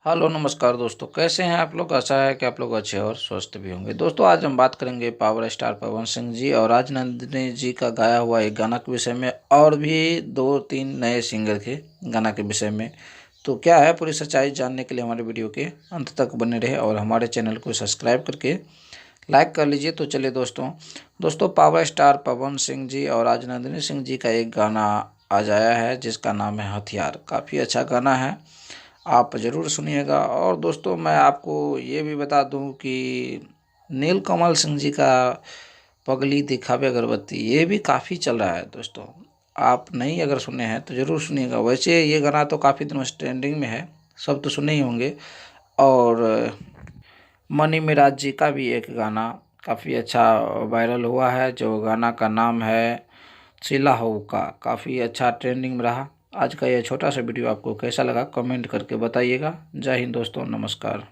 Hello नमस्कार दोस्तों, कैसे हैं आप लोग। आशा है कि आप लोग अच्छे और स्वस्थ भी होंगे। दोस्तों आज हम बात करेंगे पावर स्टार पवन सिंह जी और राजनंदिनी जी का गाया हुआ एक गाना के विषय में और भी दो तीन नए सिंगर के गाना के विषय में। तो क्या है, पूरी सच्चाई जानने के लिए हमारे वीडियो के अंत तक बने रहे और हमारे चैनल को सब्सक्राइब करके लाइक कर लीजिए। तो चलिए दोस्तों पावर स्टार पवन सिंह जी और राजनंदिनी सिंह जी का एक गाना आज आया है जिसका नाम है हथियार। काफ़ी अच्छा गाना है, आप ज़रूर सुनिएगा। और दोस्तों मैं आपको ये भी बता दूं कि नीलकमल सिंह जी का पगली दिखावे अगरबत्ती ये भी काफ़ी चल रहा है दोस्तों। आप नहीं अगर सुने हैं तो ज़रूर सुनिएगा। वैसे ये गाना तो काफ़ी दिनों से ट्रेंडिंग में है, सब तो सुने ही होंगे। और मनी मिराज जी का भी एक गाना काफ़ी अच्छा वायरल हुआ है, जो गाना का नाम है सिला हो का। काफ़ी अच्छा ट्रेंडिंग में रहा। आज का ये छोटा सा वीडियो आपको कैसा लगा कमेंट करके बताइएगा। जय हिंद दोस्तों, नमस्कार।